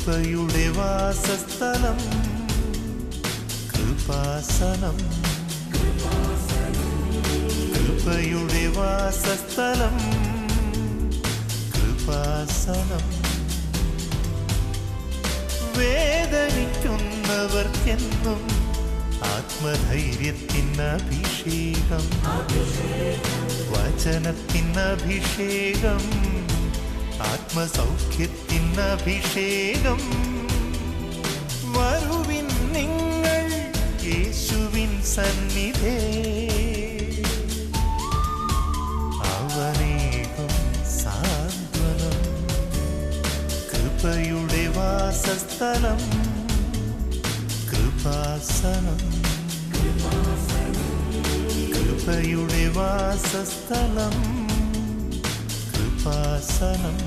കൃപയുടെ വാസസ്ഥലം കൃപാസനം. കൃപയുടെ വാസസ്ഥലം കൃപാസനം. വേദനിക്കുന്നവർക്കെന്നും ആത്മധൈര്യത്തിനഭിഷേകം, വചനത്തിനഭിഷേകം, ആത്മസൗഖ്യത്തിനഭിഷേകം. വരുവിൻ നിങ്ങൾ യേശുവിൻ സന്നിധേ, അവനേകും സാന്ത്വനം. കൃപയുടെ വാസസ്ഥലം കൃപാസനം. കൃപയുടെ വാസസ്ഥലം കൃപാസനം.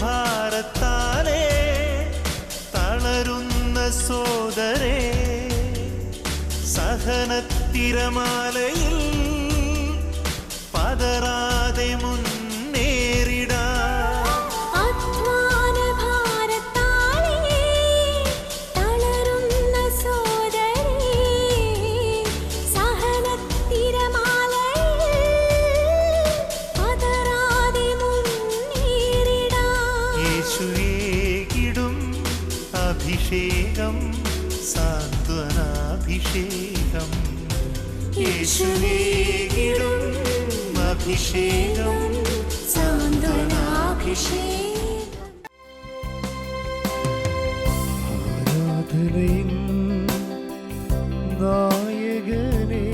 ഭാരത്താലേ തളരുന്ന സോദരേ, സഹനത്തിരമാലയിൽ പതറാതെ മുന്നേറിടാം. അഭിഷേകം സാന്ത്വനാഭിഷേകം. യേശുവേകിടും അഭിഷേകം സാന്ത്വനാഭിഷേകം. ആരാധനയിൻ നായകനേ,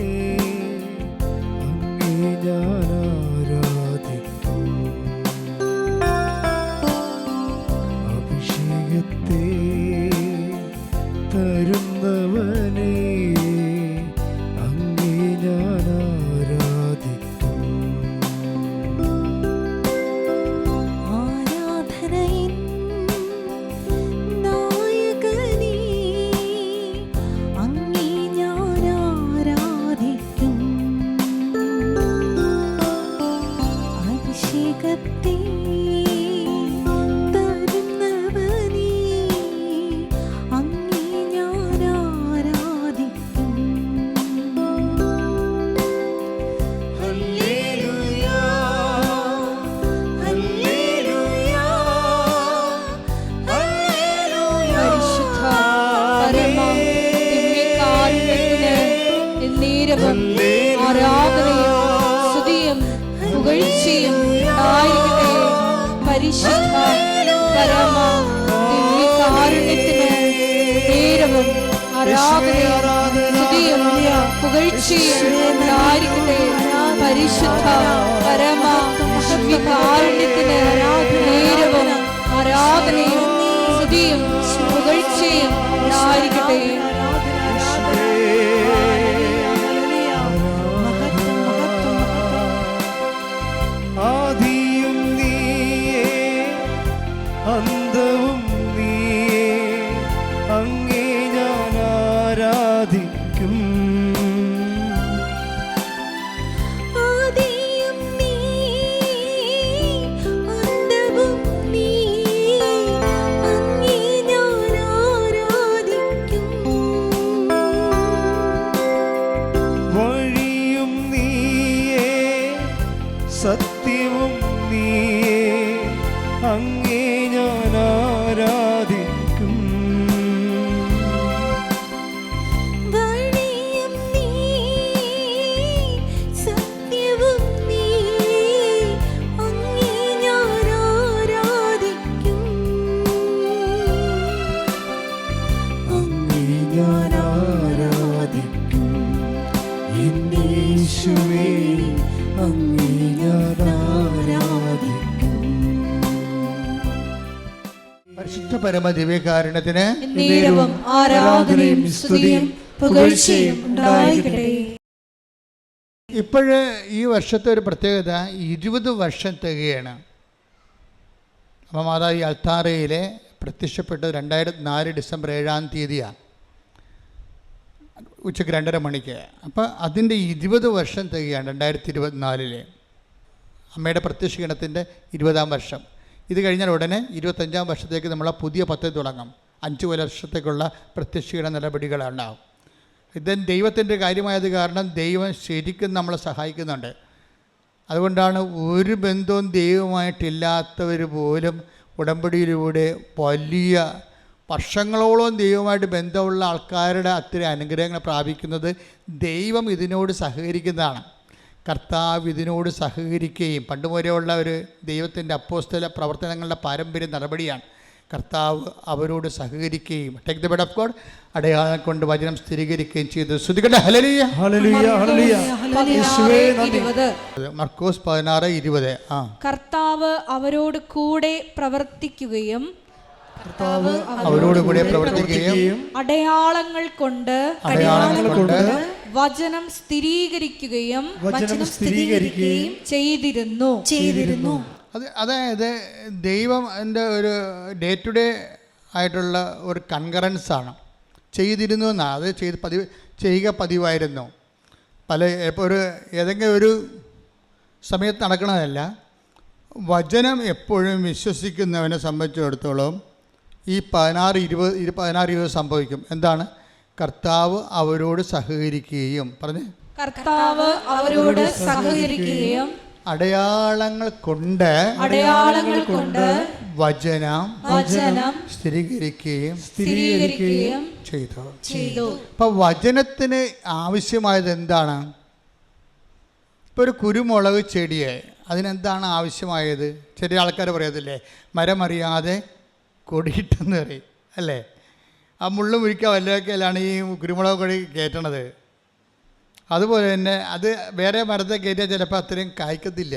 അങ്ങേ ഞാൻ ആരാധിക്കും. അഭിഷേകത്തെ തരുന്നവനേ, അങ്ങേ ഞാൻ ആരാധിക്കും. ആരാധനയിൻ നായകനേ, അങ്ങേ ഞാൻ ആരാധിക്കും. അഭിഷേകത്തെ ആരാധനയും സ്തുതിയും പുകഴ്ചയും ആയിരിക്കട്ടെ. പരിശുദ്ധ പരമ ദിവ്യകാരുണ്യത്തിന് നേരവും ആരാധനയും സ്തുതിയും പുകഴ്ചയും ആയിരിക്കട്ടെ. പരിശുദ്ധ പരമ ദിവ്യകാരുണ്യത്തിന് നേരവും ആരാധനയും സ്തുതിയും പുകഴ്ചയും ആയിരിക്കട്ടെ. ആദിയും നീയേ, അന്തവും നീയേ, അങ്ങേ ഞാൻ ആരാധിക്കും. ആദിയും നീയേ, അന്തവും നീയേ, അങ്ങേ ഞാൻ ആരാധിക്കും. വഴിയും നീയേ, സത്യവും നീയേ, അങ്ങേ ഞാൻ ആരാധിക്കും. വഴിയും നീയേ, സത്യവും നീയേ, അങ്ങേ ഞാൻ ആരാധിക്കും. അങ്ങേ ഞാൻ ആരാധിക്കും. യേശുവേ അങ്ങേ ഞാൻ പരിശുദ്ധ പരമ ദിവ്യകാരുണ്യത്തിന് നേരവും ആരാധനയും സ്തുതിയും പുകഴ്ചയും ഉണ്ടായിരിക്കട്ടെ. ഇപ്പോഴ് ഈ വർഷത്തെ ഒരു പ്രത്യേകത 20 വർഷം തികയാണ്. അപ്പം മാതാ ഈ അൾത്താരയിലെ പ്രത്യക്ഷപ്പെട്ടത് 2004 ഡിസംബർ 7-ാം തീയതിയാണ്, ഉച്ചയ്ക്ക് 2:30 മണിക്ക്. അപ്പോൾ അതിൻ്റെ 20 വർഷം തികയാണ് 2024 അമ്മയുടെ പ്രത്യക്ഷീകരണത്തിൻ്റെ 20-ാം വർഷം. ഇത് കഴിഞ്ഞാൽ ഉടനെ 25-ാം വർഷത്തേക്ക് നമ്മൾ പുതിയ പദ്ധതി തുടങ്ങും. 5 വർഷത്തേക്കുള്ള പ്രത്യക്ഷീകരണ നടപടികളുണ്ടാകും. ഇത് ദൈവത്തിൻ്റെ കാര്യമായത് കാരണം ദൈവം ശരിക്കും നമ്മളെ സഹായിക്കുന്നുണ്ട്. അതുകൊണ്ടാണ് ഒരു ബന്ധവും ദൈവമായിട്ടില്ലാത്തവർ പോലും ഉടമ്പടിയിലൂടെ വലിയ വർഷങ്ങളോളം ദൈവമായിട്ട് ബന്ധമുള്ള ആൾക്കാരുടെ അത്രയും അനുഗ്രഹങ്ങൾ പ്രാപിക്കുന്നത്. ദൈവം ഇതിനോട് സഹകരിക്കുന്നതാണ്. കർത്താവ് ഇതിനോട് സഹകരിക്കുകയും പണ്ട് മുതലെയുള്ള ഒരു ദൈവത്തിൻ്റെ അപ്പോസ്തല പ്രവർത്തനങ്ങളുടെ പാരമ്പര്യ നടപടിയാണ്. കർത്താവ് അവരോട് സഹകരിക്കുകയും take the bed of God അടയാളം കൊണ്ട് വചനം സ്ഥിരീകരിക്കുകയും ചെയ്തു. ശ്രുതികട്ടെ ഹല്ലേലൂയ ഹല്ലേലൂയ ഹല്ലേലൂയ. യേശുവേ നന്ദി. മർക്കോസ് 16:20. കർത്താവ് അവരോട് കൂടെ പ്രവർത്തിക്കുകയും അവരോട് കൂടെ പ്രവർത്തിക്കുകയും അടയാളങ്ങൾ കൊണ്ട് വചനം സ്ഥിരീകരിക്കുകയും ചെയ്തിരുന്നു. അതായത് ദൈവം എൻ്റെ ഒരു ഡേ ടു ഡേ ആയിട്ടുള്ള ഒരു കൺകറൻസാണ്. ചെയ്തിരുന്നു എന്നാണ്. അത് ചെയ്യുക പതിവായിരുന്നു. ഇപ്പോൾ ഏതെങ്കിലും ഒരു സമയത്ത് നടക്കണതല്ല. വചനം എപ്പോഴും വിശ്വസിക്കുന്നവനെ സംബന്ധിച്ചിടത്തോളം ഈ 16-20 സംഭവിക്കും. എന്താണ്? കർത്താവ് അവരോട് സഹകരിക്കുകയും കർത്താവ് അവരോട് സഹകരിക്കുകയും അടയാളങ്ങൾ കൊണ്ട് വചനം സ്ഥിരീകരിക്കുകയും ചെയ്തു. അപ്പം വചനത്തിന് ആവശ്യമായത് എന്താണ്? ഇപ്പോൾ ഒരു കുരുമുളക് ചെടിയെ അതിനെന്താണ് ആവശ്യമായത്? ചെറിയ ആൾക്കാർ പറയത്തില്ലേ, മരമറിയാതെ കൊടിയിട്ടെന്ന് പറയും അല്ലേ? ആ മുള്ളും മുരിക്കുക വല്ലതൊക്കെയാണ് ഈ കുരുമുളക് കൊടി കയറ്റണത്. അതുപോലെ തന്നെ അത് വേറെ മരത്തെ കയറ്റിയാൽ ചിലപ്പോൾ അത്രയും കായ്ക്കത്തില്ല.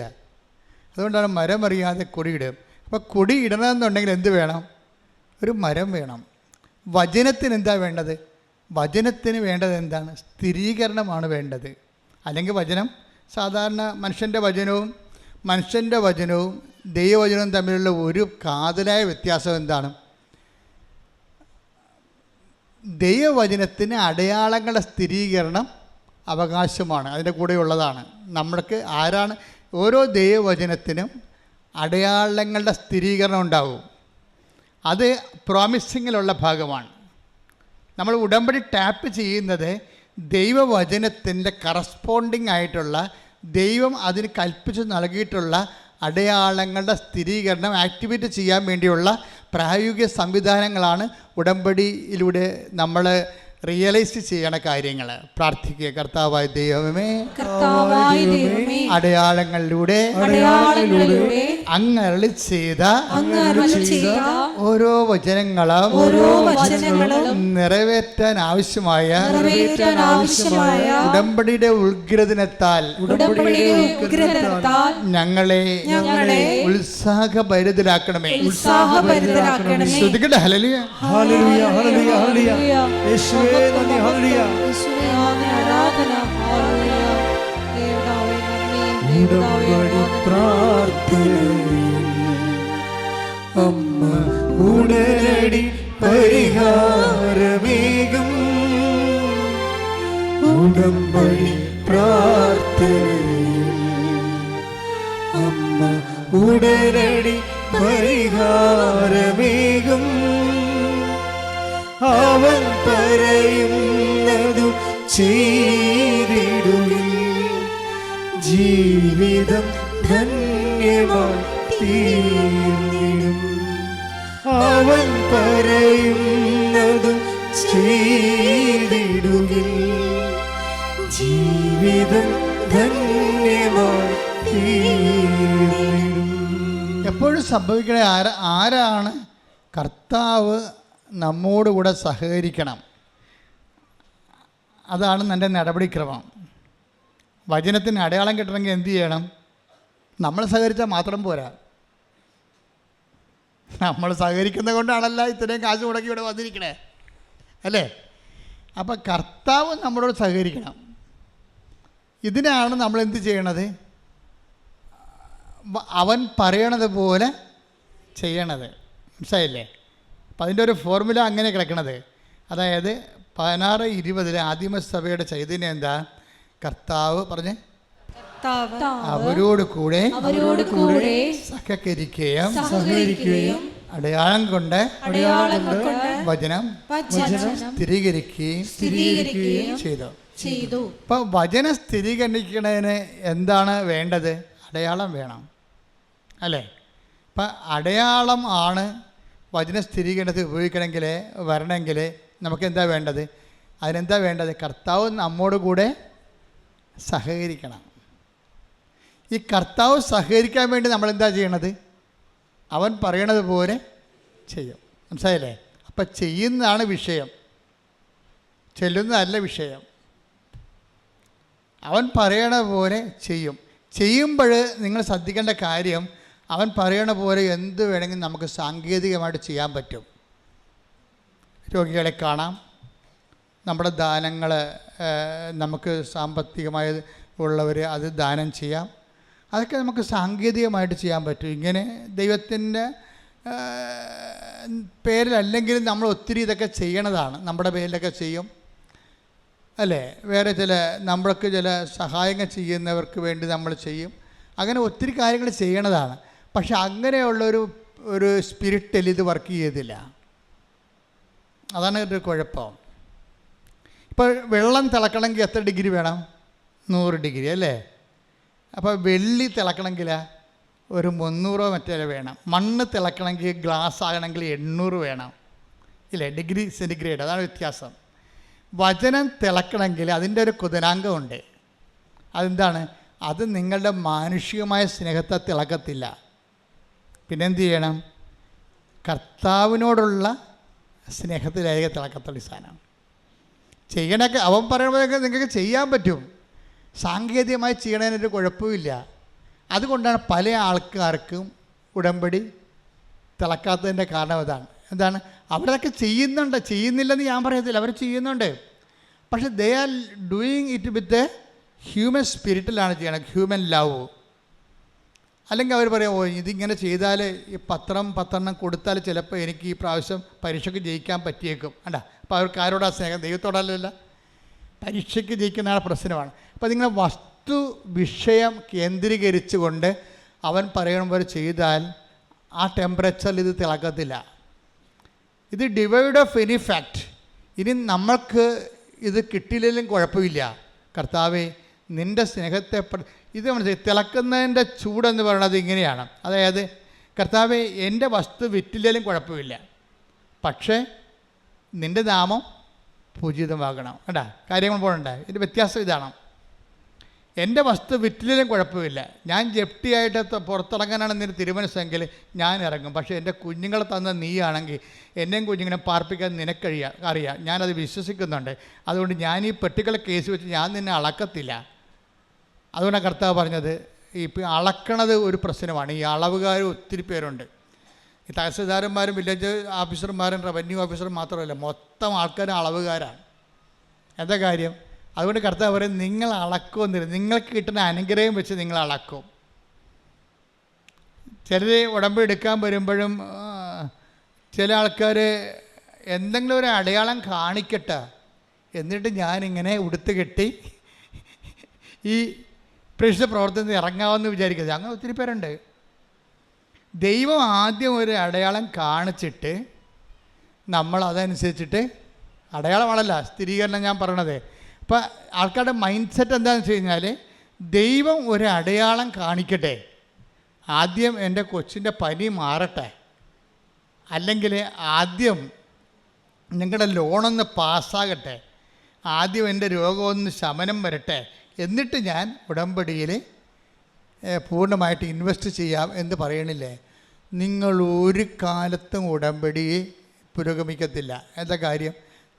അതുകൊണ്ടാണ് മരമറിയാതെ കൊടിയിടും. അപ്പോൾ കൊടി ഇടണമെന്നുണ്ടെങ്കിൽ എന്ത് വേണം? ഒരു മരം വേണം. വചനത്തിന് എന്താ വേണ്ടത്? വചനത്തിന് വേണ്ടത് എന്താണ്? സ്ഥിരീകരണമാണ് വേണ്ടത്. അല്ലെങ്കിൽ വചനം സാധാരണ മനുഷ്യൻ്റെ വചനവും ദൈവവചനവും തമ്മിലുള്ള ഒരു കാതലായ വ്യത്യാസം എന്താണ്? ദൈവവചനത്തിന് അടയാളങ്ങളുടെ സ്ഥിരീകരണം അവകാശമാണ്, അതിൻ്റെ കൂടെയുള്ളതാണ്. നമ്മൾക്ക് ആരാണ്? ഓരോ ദൈവവചനത്തിനും അടയാളങ്ങളുടെ സ്ഥിരീകരണം ഉണ്ടാവും. അത് പ്രോമിസിങ്ങിലുള്ള ഭാഗമാണ്. നമ്മൾ ഉടമ്പടി ടാപ്പ് ചെയ്യുന്നത് ദൈവവചനത്തിൻ്റെ കറസ്പോണ്ടിങ് ആയിട്ടുള്ള ദൈവം അതിന് കൽപ്പിച്ച് നൽകിയിട്ടുള്ള അടയാളങ്ങളുടെ സ്ഥിരീകരണം ആക്ടിവേറ്റ് ചെയ്യാൻ വേണ്ടിയുള്ള പ്രായോഗിക സംവിധാനങ്ങളാണ് ഉടമ്പടിയിലൂടെ നമ്മൾ റിയലൈസ് ചെയ്യണ കാര്യങ്ങൾ. പ്രാർത്ഥിക്കുക. കർത്താവായ ദൈവമേ, അടയാളങ്ങളിലൂടെ അങ്ങ് അരുളി ചെയ്ത ഓരോ വചനങ്ങളും നിറവേറ്റാൻ ആവശ്യമായ ഉടമ്പടിയുടെ ഉത്ഗ്രഥനത്താൽ ഞങ്ങളെ ഉത്സാഹഭരിതരാക്കണമേ. ശ്രദ്ധിക്കട്ടെ. ഹല്ലേലൂയ ഹല്ലേലൂയ ഹല്ലേലൂയ ഹല്ലേലൂയ. യേശുവേ നന്ദി. ഹല്ലേലൂയ. ഉടമ്പടി പ്രാർത്ഥനയിൽ അമ്മ ഉടനടി പരിഹാരമേകും. ഉടമ്പടി പ്രാർത്ഥനയിൽ അമ്മ ഉടനടി പരിഹാരമേകും. അവൻ പറയുന്നതു ചെയ്തിടുവിൻ. ജീവിതം ധന്യമായി തീർന്നിടും. അവൻ പറയുന്നതു ചെയ്തിടുവിൻ. ജീവിതം ധന്യമായി തീർന്നിടും. എപ്പോഴും സംഭവിക്കണ ആരാണ്? കർത്താവ് നമ്മോടുകൂടെ സഹകരിക്കണം. അതാണ് എൻ്റെ നടപടിക്രമം. വചനത്തിന് അടയാളം കിട്ടണമെങ്കിൽ എന്ത് ചെയ്യണം? നമ്മൾ സഹകരിച്ചാൽ മാത്രം പോരാ. നമ്മൾ സഹകരിക്കുന്നത് കൊണ്ടാണല്ല ഇത്രയും കാശ് മുടക്കി ഇവിടെ വന്നിരിക്കണേ, അല്ലേ? അപ്പം കർത്താവ് നമ്മളോട് സഹകരിക്കണം. ഇതിനാണ് നമ്മൾ എന്ത് ചെയ്യണത്? അവൻ പറയണത് പോലെ ചെയ്യണത്. മനസ്സിലായില്ലേ? അപ്പം അതിൻ്റെ ഒരു ഫോർമുല അങ്ങനെ കിടക്കണത്. അതായത് 16:20 ആദിമസഭയുടെ ചൈതന്യം എന്താ? കർത്താവ് പറഞ്ഞ് അവരോട് കൂടെ സഹകരിക്കുകയും അടയാളം കൊണ്ട് വചനം സ്ഥിരീകരിക്കുകയും ചെയ്തു. അപ്പം വചനം സ്ഥിരീകരിക്കണതിന് എന്താണ് വേണ്ടത്? അടയാളം വേണം, അല്ലേ? അപ്പം അടയാളം ആണ് വചന സ്ഥിരീകരണത്തിൽ ഉപയോഗിക്കണമെങ്കിൽ വരണമെങ്കിൽ നമുക്ക് എന്താ വേണ്ടത്? അതിനെന്താ വേണ്ടത്? കർത്താവ് നമ്മോട് കൂടെ സഹകരിക്കണം. ഈ കർത്താവ് സഹകരിക്കാൻ വേണ്ടി നമ്മളെന്താ ചെയ്യണത്? അവൻ പറയണത് പോലെ ചെയ്യും. മനസ്സിലായില്ലേ? അപ്പം ചെയ്യുന്നതാണ് വിഷയം, ചെല്ലുന്നതല്ല വിഷയം. അവൻ പറയണ പോലെ ചെയ്യും. ചെയ്യുമ്പോൾ നിങ്ങൾ ശ്രദ്ധിക്കേണ്ട കാര്യം, അവൻ പറയണ പോലെ എന്ത് വേണമെങ്കിലും നമുക്ക് സാങ്കേതികമായിട്ട് ചെയ്യാൻ പറ്റും. രോഗികളെ കാണാം, നമ്മുടെ ദാനങ്ങൾ നമുക്ക് സാമ്പത്തികമായി ഉള്ളവർ അത് ദാനം ചെയ്യാം. അതൊക്കെ നമുക്ക് സാങ്കേതികമായിട്ട് ചെയ്യാൻ പറ്റും. ഇങ്ങനെ ദൈവത്തിൻ്റെ പേരിലല്ലെങ്കിലും നമ്മൾ ഒത്തിരി ഇതൊക്കെ ചെയ്യണതാണ്. നമ്മുടെ പേരിലൊക്കെ ചെയ്യും, അല്ലേ? വേറെ നമ്മൾക്ക് ചില സഹായങ്ങൾ ചെയ്യുന്നവർക്ക് വേണ്ടി നമ്മൾ ചെയ്യും. അങ്ങനെ ഒത്തിരി കാര്യങ്ങൾ ചെയ്യണതാണ്. പക്ഷെ അങ്ങനെയുള്ളൊരു സ്പിരിറ്റിൽ ഇത് വർക്ക് ചെയ്തില്ല. അതാണ് ഒരു കുഴപ്പം. ഇപ്പോൾ വെള്ളം തിളക്കണമെങ്കിൽ എത്ര ഡിഗ്രി വേണം? 100 ഡിഗ്രി, അല്ലേ? അപ്പോൾ വെള്ളി തിളക്കണമെങ്കിൽ ഒരു 300 മറ്റേ വേണം. മണ്ണ് തിളക്കണമെങ്കിൽ ഗ്ലാസ് ആകണമെങ്കിൽ 800 വേണം, ഇല്ലേ? ഡിഗ്രി സെൻറ്റിഗ്രേഡ്, അതാണ് വ്യത്യാസം. വചനം തിളക്കണമെങ്കിൽ അതിൻ്റെ ഒരു കുതിരാങ്കമുണ്ട്. അതെന്താണ്? അത് നിങ്ങളുടെ മാനുഷികമായ സ്നേഹത്തെ തിളക്കത്തില്ല. പിന്നെന്ത് ചെയ്യണം? കർത്താവിനോടുള്ള സ്നേഹത്തിലായിരിക്കും തിളക്കത്തുള്ള സാധനം. ചെയ്യണൊക്കെ അവൻ പറയുമ്പോഴൊക്കെ നിങ്ങൾക്ക് ചെയ്യാൻ പറ്റും. സാങ്കേതികമായി ചെയ്യണതിനൊരു കുഴപ്പമില്ല. അതുകൊണ്ടാണ് പല ആൾക്കാർക്കും ഉടമ്പടി തിളക്കാത്തതിൻ്റെ കാരണം എന്താണ്? അവരൊക്കെ ചെയ്യുന്നില്ലെന്ന് ഞാൻ പറയത്തില്ല, അവർ ചെയ്യുന്നുണ്ട്. പക്ഷെ they are doing it with human സ്പിരിറ്റിലാണ് ചെയ്യണം, ഹ്യൂമൻ ലവ്. അല്ലെങ്കിൽ അവർ പറയും, ഇതിങ്ങനെ ചെയ്താൽ ഈ 10 കൊടുത്താൽ ചിലപ്പോൾ എനിക്ക് ഈ പ്രാവശ്യം പരീക്ഷയ്ക്ക് ജയിക്കാൻ പറ്റിയേക്കും. അപ്പോൾ അവർക്ക് ആരോടാ സ്നേഹം? ദൈവത്തോടല്ല. പരീക്ഷയ്ക്ക് ജയിക്കുന്നതാണ് പ്രശ്നമാണ്. അപ്പോൾ നിങ്ങൾ വസ്തു വിഷയം കേന്ദ്രീകരിച്ചുകൊണ്ട് അവൻ പറയണ പോലെ ചെയ്താൽ ആ ടെമ്പറേച്ചറിൽ ഇത് തിളക്കത്തില്ല. ഇത് ഡിവൈഡ് ഓഫ് എനി ഫാക്റ്റ്. ഇനി നമ്മൾക്ക് ഇത് കിട്ടിയില്ലെങ്കിലും കുഴപ്പമില്ല. കർത്താവേ, നിൻ്റെ സ്നേഹത്തെ ഇത് മനസ്സിലായി. തിളക്കുന്നതിൻ്റെ ചൂടെന്ന് പറയുന്നത് ഇങ്ങനെയാണ്. അതായത് കർത്താവേ, എൻ്റെ വസ്തു വിറ്റില്ലെങ്കിലും കുഴപ്പമില്ല, പക്ഷേ നിൻ്റെ നാമം പൂജിതമാകണം. കാര്യങ്ങൾ പോകണ്ടേ? ഇതിൻ്റെ വ്യത്യാസം ഇതാണ്. എൻ്റെ വസ്തു വിറ്റിലും കുഴപ്പമില്ല, ഞാൻ ജപ്തിയായിട്ട് പുറത്തിറങ്ങാനാണ് നിന്റെ തിരുമനസ്സെങ്കിൽ ഞാൻ ഇറങ്ങും. പക്ഷേ എൻ്റെ കുഞ്ഞുങ്ങളെ തന്ന നീയാണെങ്കിൽ എന്നെയും കുഞ്ഞുങ്ങളെ പാർപ്പിക്കാൻ അറിയാം, ഞാനത് വിശ്വസിക്കുന്നുണ്ട്. അതുകൊണ്ട് ഞാൻ ഈ പെട്ടിക്കുള്ള കേസ് വെച്ച് ഞാൻ നിന്നെ അളക്കത്തില്ല. അതുകൊണ്ടാണ് കർത്താവ് പറഞ്ഞത്, ഇപ്പം അളക്കണത് ഒരു പ്രശ്നമാണ്. ഈ അളവുകാർ ഒത്തിരി പേരുണ്ട്. ഈ തഹസിൽദാരന്മാരും വില്ലേജ് ഓഫീസർമാരും റവന്യൂ ഓഫീസറും മാത്രമല്ല, മൊത്തം ആൾക്കാരും അളവുകാരാണ്. എന്താ കാര്യം? അതുകൊണ്ട് കർത്താവ് പറയും, നിങ്ങൾ അളക്കുമെന്നില്ല, നിങ്ങൾക്ക് കിട്ടുന്ന അനുഗ്രഹം വെച്ച് നിങ്ങൾ അളക്കും. ചിലർ ഉടമ്പടി എടുക്കാൻ വരുമ്പോഴും ചില ആൾക്കാർ എന്തെങ്കിലും ഒരു അടയാളം കാണിക്കട്ടെ, എന്നിട്ട് ഞാനിങ്ങനെ ഉടുത്ത് കെട്ടി ഈ പ്രേക്ഷിത പ്രവർത്തനത്തിൽ ഇറങ്ങാമെന്ന് വിചാരിക്കുന്നത്. അങ്ങനെ ഒത്തിരി പേരുണ്ട്. ദൈവം ആദ്യം ഒരു അടയാളം കാണിച്ചിട്ട് നമ്മൾ അതനുസരിച്ചിട്ട്, അടയാളമാണല്ല സ്ഥിരീകരണം ഞാൻ പറയണത്. അപ്പോൾ ആൾക്കാരുടെ മൈൻഡ് സെറ്റ് എന്താണെന്ന് വെച്ച് കഴിഞ്ഞാൽ, ദൈവം ഒരു അടയാളം കാണിക്കട്ടെ, ആദ്യം എൻ്റെ കൊച്ചിൻ്റെ പനി മാറട്ടെ, അല്ലെങ്കിൽ ആദ്യം നിങ്ങളുടെ ലോണൊന്ന് പാസ്സാകട്ടെ, ആദ്യം എൻ്റെ രോഗമൊന്ന് ശമനം വരട്ടെ, എന്നിട്ട് ഞാൻ ഉടമ്പടിയിൽ പൂർണ്ണമായിട്ട് ഇൻവെസ്റ്റ് ചെയ്യാം എന്ന് പറയണില്ലേ? നിങ്ങൾ ഒരു കാലത്തും ഉടമ്പടി പുരോഗമിക്കത്തില്ല. എന്താ കാര്യം?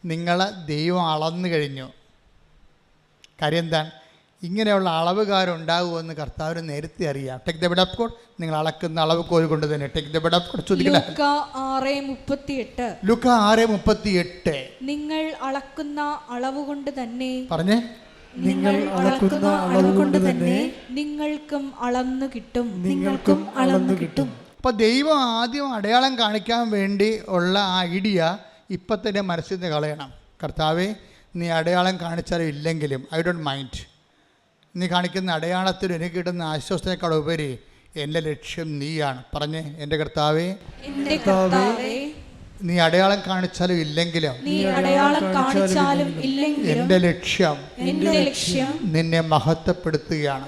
നിങ്ങളെ ദൈവം അളന്നു കഴിഞ്ഞു. കാര്യം എന്താണ്? ഇങ്ങനെയുള്ള അളവുകാരുണ്ടാകുമെന്ന് കർത്താവിന് നേരത്തെ അറിയാം. Take the bed of code, നിങ്ങൾ അളക്കുന്ന അളവ് കോൽ കൊണ്ട് തന്നെ take the bed of code. ലൂക്ക 6:38. ലൂക്ക 6:38. നിങ്ങൾ അളക്കുന്ന അളവ് കൊണ്ട് തന്നെ പറഞ്ഞേ, നിങ്ങൾ അളക്കുന്ന അളവ് കൊണ്ട് തന്നെ നിങ്ങൾക്കും അളന്നു കിട്ടും. നിങ്ങൾക്കും അളന്നു കിട്ടും. അപ്പോൾ ദൈവം ആദ്യം അടയാളം കാണിക്കാൻ വേണ്ടി ഉള്ള ആ ഐഡിയ ഇപ്പം തന്നെ മനസ്സിൽ നിന്ന് കളയണം. കർത്താവേ, നീ അടയാളം കാണിച്ചാലും ഇല്ലെങ്കിലും ഐ ഡോണ്ട് മൈൻഡ്. നീ കാണിക്കുന്ന അടയാളത്തിൽ എനിക്ക് കിട്ടുന്ന ആശ്വാസത്തേക്കാൾ ഉപരി എൻ്റെ ലക്ഷ്യം നീയാണ്. പറഞ്ഞേ, എൻ്റെ കർത്താവേ, നീ അടയാളം കാണിച്ചാലും ഇല്ലെങ്കിലും എൻ്റെ ലക്ഷ്യം നിന്നെ മഹത്വപ്പെടുത്തുകയാണ്.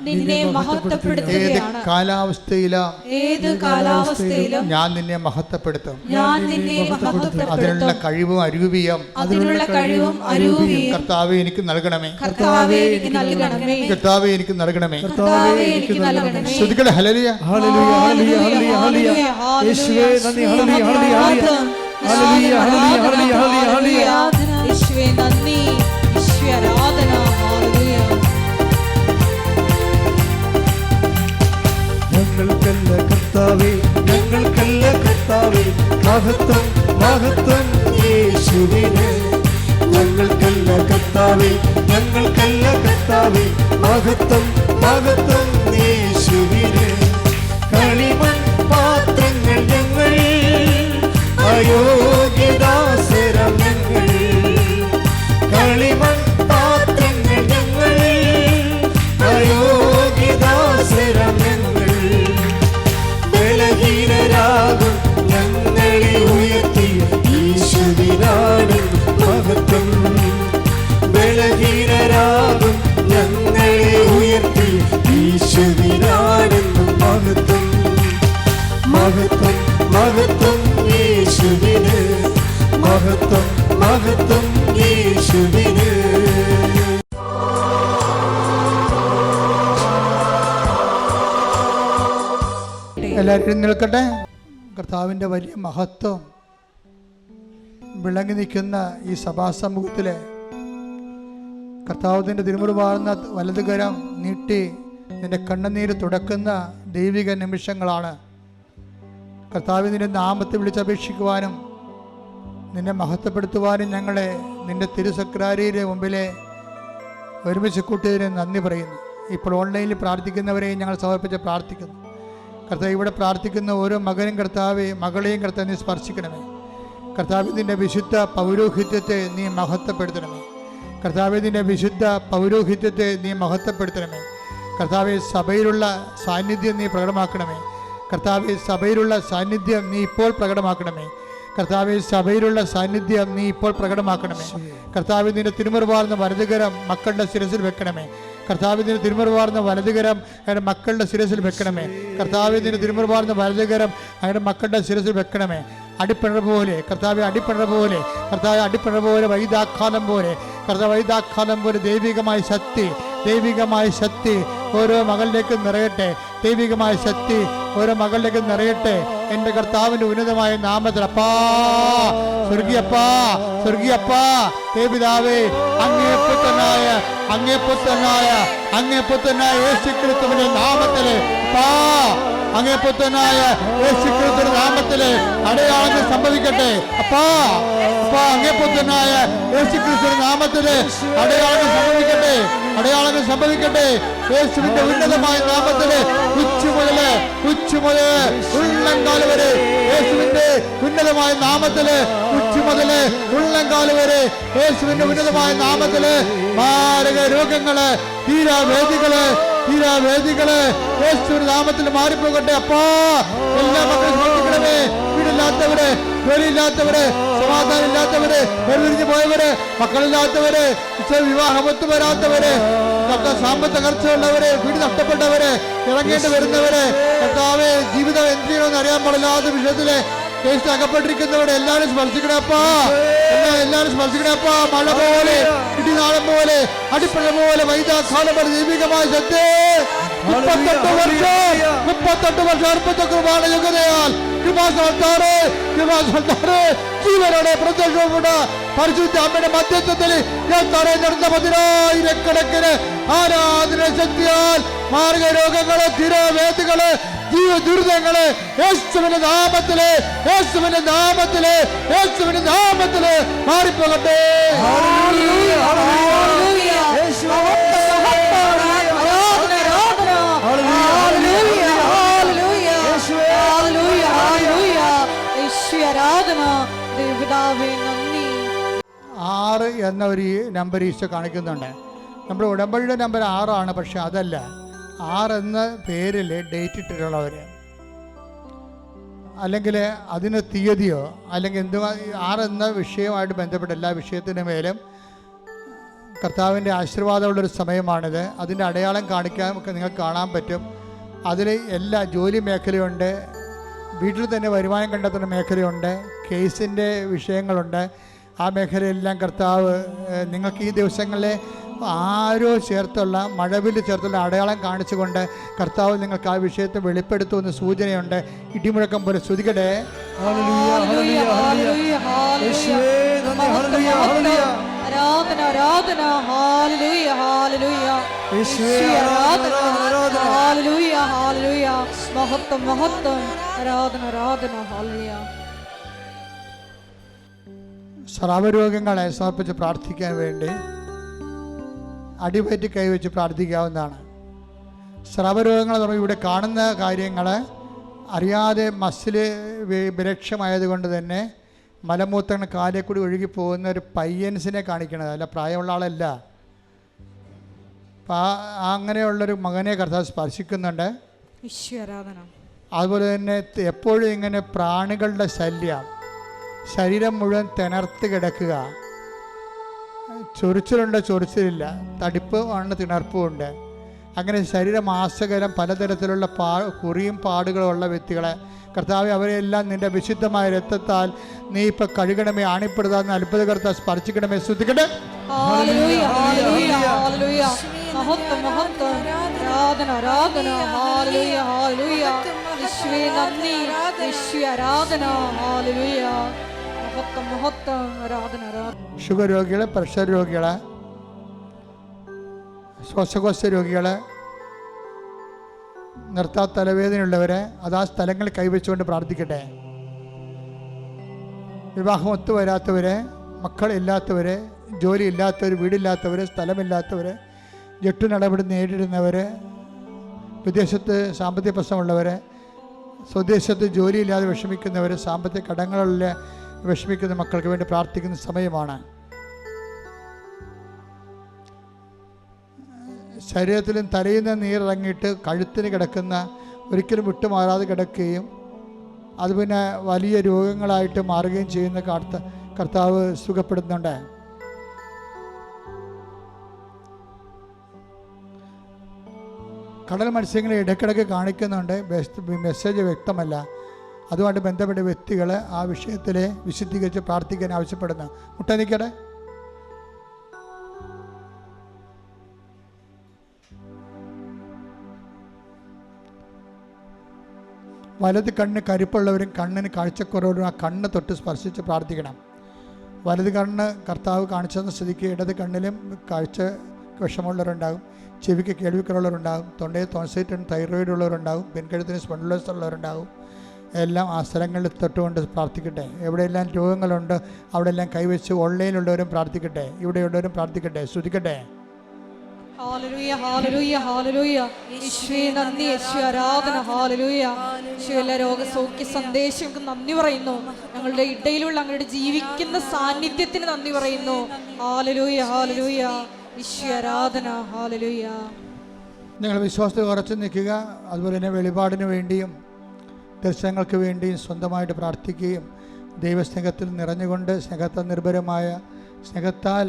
ഏത് കാലാവസ്ഥയിലും ഞാൻ നിന്നെ മഹത്വപ്പെടുത്തും. അതിനുള്ള കഴിവും അരൂപിയും കർത്താവേ എനിക്ക് നൽകണമേ. കർത്താവേ എനിക്ക് നൽകണമേ. ശ്രുതികളെ ഹല്ലേലൂയ, ഹല്ലേലൂയ, ഹല്ലേലൂയ, ഹല്ലേലൂയ, യേശുവേ നന്ദി, ഹല്ലേലൂയ, ഹല്ലേലൂയ, ഹല്ലേലൂയ, ഹല്ലേലൂയ, ഹല്ലേലൂയ, ഹല്ലേലൂയ, യേശുവേ നന്ദി, യേശുവേ ആരാധന, ഹല്ലേലൂയ. ഞങ്ങൾക്കല്ല കർത്താവേ, ഞങ്ങൾക്കല്ല കർത്താവേ, മഹത്വം മഹത്വം യേശുവിന്. ഞങ്ങൾക്കല്ല കർത്താവേ, ഞങ്ങൾക്കല്ല കർത്താവേ, മഹത്വം മഹത്വം യേശുവിന്. കളിമൺ പാത്രങ്ങൾ ഞങ്ങൾ, അയോഗ്യദാസരം ഞങ്ങൾ. കളിമൺ പാത്രങ്ങൾ ഞങ്ങൾ, അയോഗ്യദാസരം ഞങ്ങൾ. ബലഹീനരാകും ഞങ്ങളെ ഉയർത്തിയ യേശുവിനാണ് മഹത്വം. ബലഹീനരാകും ഞങ്ങളെ ഉയർത്തിയ യേശുവിനാണെന്നും മഹത്വം. മഹത്വം മഹത്വം യേശുവിന്. മഹത്വം മഹത്വം യേശുവിന്. എല്ലാവരും നിൽക്കട്ടെ. കർത്താവിൻ്റെ വലിയ മഹത്വം വിളങ്ങി നിൽക്കുന്ന ഈ സഭാസമൂഹത്തിലെ കർത്താവിൻ്റെ തിരുമുറുവാർന്ന വലതുകരം നീട്ടി നിന്റെ കണ്ണുനീര് തുടക്കുന്ന ദൈവിക നിമിഷങ്ങളാണ്. കർത്താവിൻ്റെ നാമത്തെ വിളിച്ചപേക്ഷിക്കുവാനും നിന്നെ മഹത്വപ്പെടുത്തുവാനും ഞങ്ങളെ നിന്റെ തിരുസക്രാരിയുടെ മുമ്പിലെ ഒരുമിച്ച് കൂട്ടിയതിന് നന്ദി പറയുന്നു. ഇപ്പോൾ ഓൺലൈനിൽ പ്രാർത്ഥിക്കുന്നവരെയും ഞങ്ങൾ സമർപ്പിച്ച് പ്രാർത്ഥിക്കുന്നു. കർത്താവ്, ഇവിടെ പ്രാർത്ഥിക്കുന്ന ഓരോ മകനും കർത്താവെ, മകളെയും കർത്താവ് നീ സ്പർശിക്കണമേ. കർത്താവ്, നിന്റെ വിശുദ്ധ പൗരോഹിത്യത്തെ നീ മഹത്വപ്പെടുത്തണമേ. കർത്താവ്, നിന്റെ വിശുദ്ധ പൗരോഹിത്യത്തെ നീ മഹത്വപ്പെടുത്തണമേ. കർത്താവെ, സഭയിലുള്ള സാന്നിധ്യം നീ പ്രകടമാക്കണമേ. കർത്താവെ, സഭയിലുള്ള സാന്നിധ്യം നീ ഇപ്പോൾ പ്രകടമാക്കണമേ. കർത്താവെ, സഭയിലുള്ള സാന്നിധ്യം നീ ഇപ്പോൾ പ്രകടമാക്കണമേ. കർത്താവ്, നിന്റെ തിരുമുറുവാർന്ന വലതുകരം മക്കളുടെ ശിരസിൽ വെക്കണമേ. കർത്താവ്, നിന്റെ തിരുമുറുവാർന്ന വലതുകരം അയാളുടെ മക്കളുടെ ശിരസിൽ വെക്കണമേ. കർത്താവ്, നിന്റെ തിരുമുറുവാർന്ന വലതുകരം അയാളുടെ മക്കളുടെ ശിരസിൽ വെക്കണമേ. അടിപ്പിണർ പോലെ കർത്താവ്, അടിപ്പിണർ പോലെ കർത്താവ്, അടിപ്പിണർ പോലെ, വൈദാഖാലം പോലെ കർത്താവ്, വൈദാഖാലം പോലെ ദൈവികമായ ശക്തി, ദൈവികമായ ശക്തി ഓരോ മകളിലേക്ക് നിറയട്ടെ. ദൈവികമായ ശക്തി ഓരോ മകളിലേക്ക് നിറയട്ടെ. എൻ്റെ കർത്താവിൻ്റെ ഉന്നതമായ നാമത്തിൽ അപ്പാ, സ്വർഗീയപ്പാ, സ്വർഗീയപ്പാ, ദേവിതാവേ, അങ്ങേപ്പുത്തനായ യേശുക്രിസ്തുവിന്റെ നാമത്തില് അപ്പാ, അങ്ങേപ്പുത്തനായ യേശുക്രിസ്തുവിന്റെ നാമത്തില് അടയാളങ്ങൾ സംഭവിക്കട്ടെ. അപ്പാ, അപ്പാ, അങ്ങേപ്പുത്തനായ യേശുക്രിസ്തുവിന്റെ നാമത്തില് അടയാളങ്ങൾ സംഭവിക്കട്ടെ. അടയാളങ്ങൾ സംഭവിക്കട്ടെ. യേശുവിന്റെ ഉന്നതമായ നാമത്തില് ഉച്ച മുതല് ഉള്ളംകാല് വരെ, യേശുവിന്റെ ഉന്നതമായ നാമത്തില് ഉച്ച മുതല് ഉള്ളംകാല് വരെ, യേശുവിന്റെ ഉന്നതമായ നാമത്തില് മാരക രോഗങ്ങള്, തീരാവേദികള് യേശുവിന്റെ നാമത്തിൽ മാറിപ്പോകട്ടെ. അപ്പാ, എല്ലാ മക്കളും ശ്രദ്ധിക്കണമേ. വീടില്ലാത്തവര്, ജോലിയില്ലാത്തവര്, സമാധാനം ഇല്ലാത്തവര്, വെറുതിരിഞ്ഞു പോയവര്, മക്കളില്ലാത്തവര്, വിവാഹമൊത്തു വരാത്തവര്, സാമ്പത്തിക തകർച്ചയുള്ളവര്, വീട് നഷ്ടപ്പെട്ടവര്, ഇറങ്ങേണ്ടി വരുന്നവര്, കർത്താവേ, ജീവിതം എന്ത് ചെയ്യണമെന്ന് അറിയാൻ പാടില്ലാത്ത വിഷയത്തില് കേസ് അകപ്പെട്ടിരിക്കുന്നവരെ എല്ലാവരും സ്പർശിക്കണപ്പാ, എല്ലാവരും സ്പർശിക്കണപ്പാ. മഴ പോലെ, ഇടിനാളം പോലെ, അടിപ്പഴ പോലെ, വൈദാഖാലം പോലെ ദൈവികമായ ശക്തി 38 വർഷം 38 യോഗ്യതയാൽ ജീവനോടെ പ്രത്യക്ഷപ്പെട്ട പരിശുദ്ധ അമ്മയുടെ മധ്യത്വത്തിൽ നടന്ന 10,000-കണക്കിന് ആരാധന ശക്തിയാൽ മാർഗരോഗങ്ങള്, തിരവേദികള്, ജീവ ദുരിതങ്ങള് യേശുവിന്റെ നാമത്തില്, യേശുവിന്റെ നാമത്തില്, യേശുവിന്റെ നാമത്തില് മാറിപ്പോകട്ടെ. ആറ് എന്ന ഒരു നമ്പർ ഈശോ കാണിക്കുന്നുണ്ട്. നമ്മുടെ ഉടമ്പടിയുടെ നമ്പർ 6 പക്ഷെ അതല്ല. 6 എന്ന പേരിൽ ഡേറ്റ് ഇട്ടിട്ടുള്ളവർ, അല്ലെങ്കിൽ അതിന് തീയതിയോ അല്ലെങ്കിൽ എന്തുവാ, 6 എന്ന വിഷയമായിട്ട് ബന്ധപ്പെട്ട എല്ലാ വിഷയത്തിൻ്റെ മേലും കർത്താവിൻ്റെ ആശീർവാദമുള്ളൊരു സമയമാണിത്. അതിൻ്റെ അടയാളം കാണിക്കാൻ നിങ്ങൾക്ക് കാണാൻ പറ്റും. അതിൽ എല്ലാ ജോലി മേഖലയുണ്ട്, വീട്ടിൽ തന്നെ വരുമാനം കണ്ടെത്തുന്ന മേഖലയുണ്ട്, കേസിൻ്റെ വിഷയങ്ങളുണ്ട്. ആ മേഖലയെല്ലാം കർത്താവ് നിങ്ങൾക്ക് ഈ ദിവസങ്ങളിലെ ആരോ ചേർത്തുള്ള മഴവിൽ ചേർത്തുള്ള അടയാളം കാണിച്ചുകൊണ്ട് കർത്താവ് നിങ്ങൾക്ക് ആ വിഷയത്തെ വെളിപ്പെടുത്തുമെന്ന് സൂചനയുണ്ട്. ഇടിമുഴക്കം പോലെ സ്തുതിക്കട്ടെ. സ്രാവരോഗങ്ങളെ സമർപ്പിച്ച് പ്രാർത്ഥിക്കാൻ വേണ്ടി അടിവയറ്റി കൈവച്ച് പ്രാർത്ഥിക്കാവുന്നതാണ്. സ്രാവരോഗങ്ങൾ എന്ന് പറയുമ്പോൾ ഇവിടെ കാണുന്ന കാര്യങ്ങൾ അറിയാതെ മസിൽ വിരക്ഷമായതുകൊണ്ട് തന്നെ മലമൂത്രങ്ങൾ കാലിൽ കൂടി ഒഴുകി പോകുന്ന ഒരു പയ്യൻസിനെ കാണിക്കണത്, അല്ല പ്രായമുള്ള ആളല്ല. അപ്പം അങ്ങനെയുള്ളൊരു മകനെ കർത്താവ് സ്പർശിക്കുന്നുണ്ട്. അതുപോലെ തന്നെ എപ്പോഴും ഇങ്ങനെ പ്രാണികളുടെ ശല്യം, ശരീരം മുഴുവൻ തിണർത്ത് കിടക്കുക, ചൊറിച്ചിലുണ്ട് ചൊറിച്ചിലില്ല, തടിപ്പ് ആണ് തിണർപ്പുമുണ്ട്, അങ്ങനെ ശരീരമാസകരം പലതരത്തിലുള്ള കുറിയും പാടുകളുള്ള വ്യക്തികളെ കർത്താവ് അവരെല്ലാം നിന്റെ വിശുദ്ധമായ രക്തത്താൽ നീ ഇപ്പം കഴുകണമേ, ആണിപ്പെടുത്താന്ന് അത്ഭുത കർത്താവ് സ്പർശിക്കണമേ. ശ്രദ്ധിക്കട്ടെ. ഷുഗർ രോഗികള്, പ്രഷർ രോഗികള്, ശ്വാസകോശ രോഗികള്, നിർത്താത്ത തലവേദനയുള്ളവരെ അത് ആ സ്ഥലങ്ങളിൽ കൈവച്ചുകൊണ്ട് പ്രാർത്ഥിക്കട്ടെ. വിവാഹം ഒത്തുവരാത്തവര്, മക്കളില്ലാത്തവര്, ജോലി ഇല്ലാത്തവർ, വീടില്ലാത്തവര്, സ്ഥലമില്ലാത്തവര്, ജെട്ടു നടപടി നേരിടുന്നവര്, വിദേശത്ത് സാമ്പത്തിക പ്രശ്നമുള്ളവര്, സ്വദേശത്ത് ജോലിയില്ലാതെ വിഷമിക്കുന്നവർ, സാമ്പത്തിക കടങ്ങളുള്ള വിഷമിക്കുന്ന മക്കൾക്ക് വേണ്ടി പ്രാർത്ഥിക്കുന്ന സമയമാണ്. ശരീരത്തിലും തലയിൽ നിന്ന് നീരിറങ്ങിയിട്ട് കഴുത്തിന് കിടക്കുന്ന, ഒരിക്കലും വിട്ടുമാറാതെ കിടക്കുകയും അത് പിന്നെ വലിയ രോഗങ്ങളായിട്ട് മാറുകയും ചെയ്യുന്ന കർത്താവ് സുഖപ്പെടുന്നുണ്ട്. കടൽ മത്സ്യങ്ങളെ ഇടയ്ക്കിടയ്ക്ക് കാണിക്കുന്നുണ്ട്, മെസ്സേജ് വ്യക്തമല്ല. അതുമായിട്ട് ബന്ധപ്പെട്ട വ്യക്തികൾ ആ വിഷയത്തിൽ വിശുദ്ധീകരിച്ച് പ്രാർത്ഥിക്കാൻ ആവശ്യപ്പെടുന്നു. മുട്ടനിക്കട്ടെ. വലത് കണ്ണ് കരുപ്പുള്ളവരും കണ്ണിന് കാഴ്ചക്കുറവരും ആ കണ്ണ് തൊട്ട് സ്പർശിച്ച് പ്രാർത്ഥിക്കണം. വലത് കണ്ണ് കർത്താവ് കാണിച്ചെന്ന സ്ഥിതിക്ക് ഇടത് കണ്ണിലും കാഴ്ച വിഷമമുള്ളവരുണ്ടാകും, ചെവിക്ക് കേൾവിക്കുറവുള്ളവരുണ്ടാകും, തൊണ്ടയിൽ ടോൺസൈറ്റിന് തൈറോയിഡ് ഉള്ളവരുണ്ടാകും, പിൻകഴുത്തിന് സ്പോണ്ടിലോസിസ് ഉള്ളവരുണ്ടാകും. എല്ലാം ആ സ്ഥലങ്ങളിൽ തൊട്ടുകൊണ്ട് പ്രാർത്ഥിക്കട്ടെ. എവിടെയെല്ലാം രോഗങ്ങളുണ്ട് അവിടെയെല്ലാം കൈവച്ച് ഓൺലൈനിലുള്ളവരും പ്രാർത്ഥിക്കട്ടെ, ഇവിടെയുള്ളവരും പ്രാർത്ഥിക്കട്ടെ. ശ്രദ്ധിക്കട്ടെ. ഹല്ലേലൂയ ഹല്ലേലൂയ ഹല്ലേലൂയ. യേശുവേ നന്ദി, യേശുവേ ആരാധന. ഹല്ലേലൂയ. യേശുവേ എല്ലാ രോഗസൗഖ്യ സന്ദേശങ്ങൾക്ക് നന്ദി പറയുന്നു. ഞങ്ങളുടെ ഇടയിലുള്ള ഞങ്ങളുടെ ജീവിക്കുന്ന സാന്നിധ്യത്തിന് നന്ദി പറയുന്നു. ഹല്ലേലൂയ ഹല്ലേലൂയ. യേശുവേ ആരാധന. ഹല്ലേലൂയ. നിങ്ങൾ വിശ്വാസത്തിൽ ഉറച്ചു നിൽക്കുക. അതുപോലെ തന്നെ വെളിപാടിന് വേണ്ടിയും ദർശനങ്ങൾക്ക് വേണ്ടിയും സ്വന്തമായിട്ട് പ്രാർത്ഥിക്കുകയും ദൈവസ്നേഹത്തിൽ നിറഞ്ഞുകൊണ്ട് സ്നേഹത്താൽ നിർഭരമായ സ്നേഹത്താൽ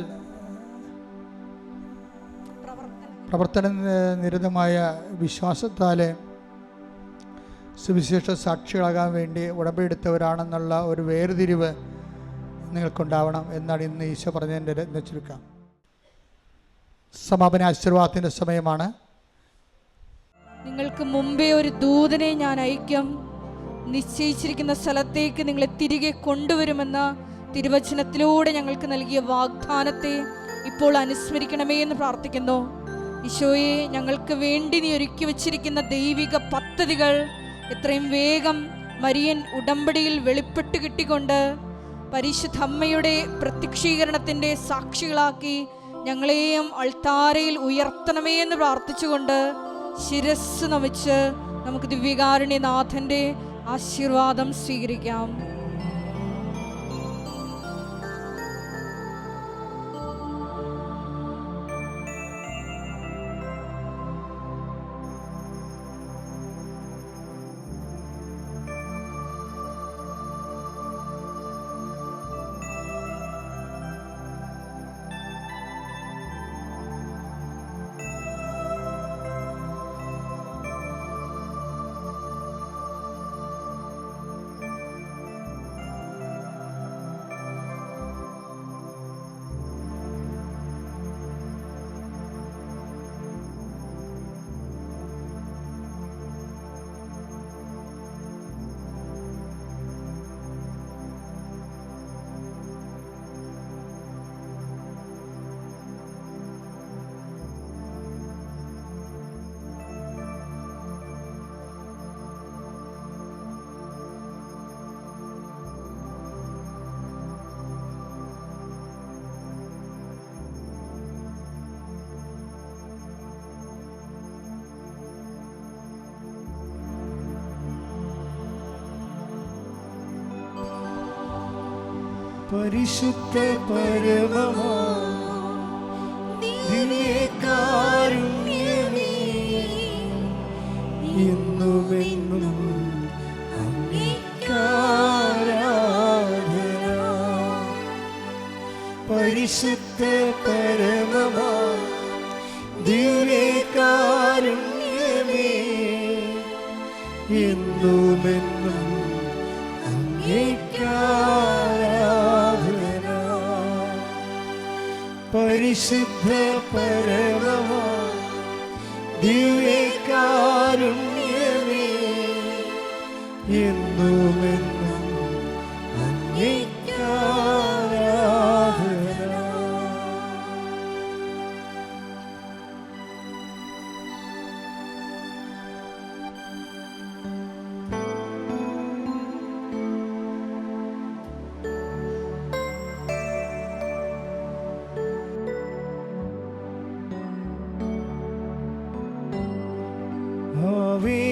പ്രവർത്തന നിരതമായ വിശ്വാസത്താൽ സുവിശേഷ സാക്ഷികളാകാൻ വേണ്ടി ഉടമ്പെടുത്തവരാണെന്നുള്ള ഒരു വേർതിരിവ് നിങ്ങൾക്കുണ്ടാവണം എന്നാണ് ഇന്ന് ഈശോ പറഞ്ഞതിൻ്റെ ചുരുക്കം. സമാപന ആശീർവാദത്തിൻ്റെ സമയമാണ്. നിങ്ങൾക്ക് മുമ്പേ ഒരു ദൂതനെ ഞാൻ അയക്കും, നിശ്ചയിച്ചിരിക്കുന്ന സ്ഥലത്തേക്ക് നിങ്ങളെ തിരികെ കൊണ്ടുവരുമെന്ന തിരുവചനത്തിലൂടെ ഞങ്ങൾക്ക് നൽകിയ വാഗ്ദാനത്തെ ഇപ്പോൾ അനുസ്മരിക്കണമേ എന്ന് പ്രാർത്ഥിക്കുന്നു. ഈശോയെ, ഞങ്ങൾക്ക് വേണ്ടി നീ ഒരുക്കി വച്ചിരിക്കുന്ന ദൈവിക പദ്ധതികൾ എത്രയും വേഗം മരിയൻ ഉടമ്പടിയിൽ വെളിപ്പെട്ട് കിട്ടിക്കൊണ്ട് പരിശുദ്ധ അമ്മയുടെ പ്രത്യക്ഷീകരണത്തിൻ്റെ സാക്ഷികളാക്കി ഞങ്ങളെയും അൾത്താരയിൽ ഉയർത്തണമേ എന്ന് പ്രാർത്ഥിച്ചുകൊണ്ട് ശിരസ് നമിച്ച് നമുക്ക് ദിവ്യകാരുണ്യനാഥൻ്റെ ആശീർവാദം സ്വീകരിക്കാം. പരിശുദ്ധ പരമമാ ദിവ്യകാരുണ്യമേ, എന്നുമെന്നും അങ്ങേക്കാരാധന. പരിശുദ്ധ പരമമാ ദിവ്യകാരുണ്യമേ, എന്നുമെന്നും അങ്ങേക്കാരാധന. പരിശുദ്ധ പരമമാ ദിവ്യകാരുണ്യമേ, എന്നുമെന്നും അങ്ങേക്കാരാധന. Ave